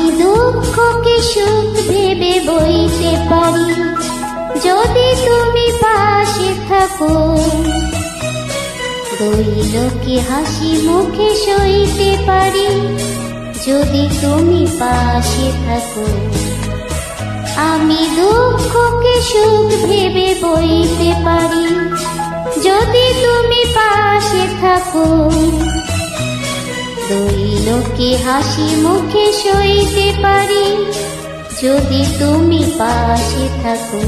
আমি দুঃখকে সুখ ভেবে বইতে পারি যদি তুমি পাশে থাকো। দুই লোকে হাসি মুখে সইতে পারি যদি তুমি পাশে থাকো। আমি দুঃখকে সুখ ভেবে বইতে পারি যদি তুমি পাশে থাকো। দুই লোকে হাসি মুখে সইতে পারি যদি তুমি পাশে থাকো।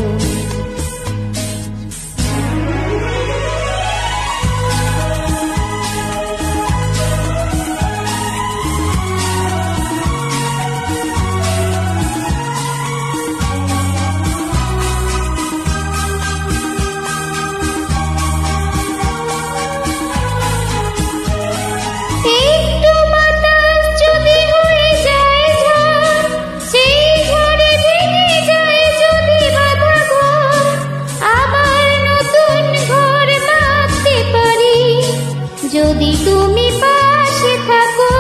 যদি তুমি পাশে থাকো,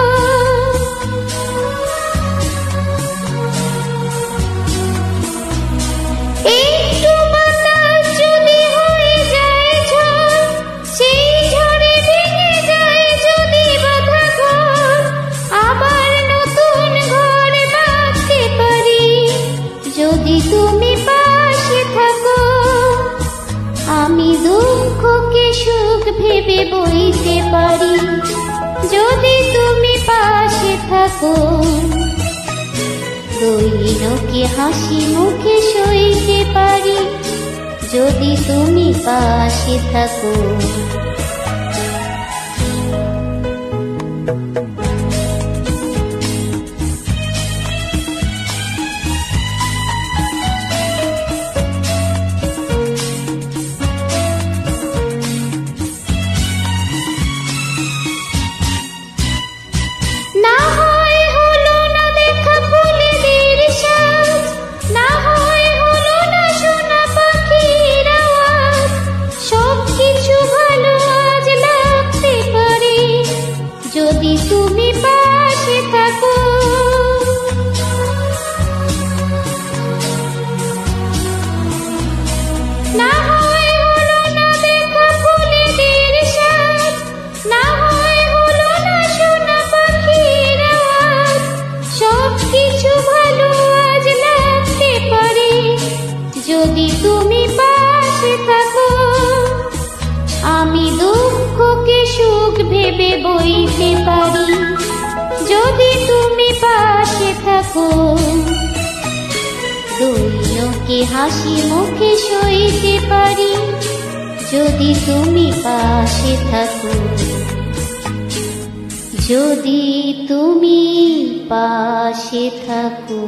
একটু বাতাস যদি হয়ে যায় ঝড়, সেই ঝড়ে ভেঙে যায় যদি বাঁধা ঘর, আবার নতুন ঘর বাঁধতে পারি যদি তুমি পাশে থাকো। আমি দুঃখকে সুখ ভেবে বইতে পারি যদি তুমি পাশে থাকো। দুই লোকে হাসি মুখে সইতে পারি যদি তুমি পাশে থাকো। যদি তুমি পাশে থাকো, না হয় হলো না দেখা ফুলেদের সাজ, না হয় হলো না শোনা পাখির আওয়াজ, সব কিছু ভালো আজ লাগতে পারে যদি তুমি পাশে থাকো। আমি দুঃখকে সুখ ভেবে বইতে পারি যদি তুমি পাশে থাকো। দুই লোকে হাসি মুখে সইতে পারি যদি তুমি পাশে থাকো। যদি তুমি পাশে থাকো।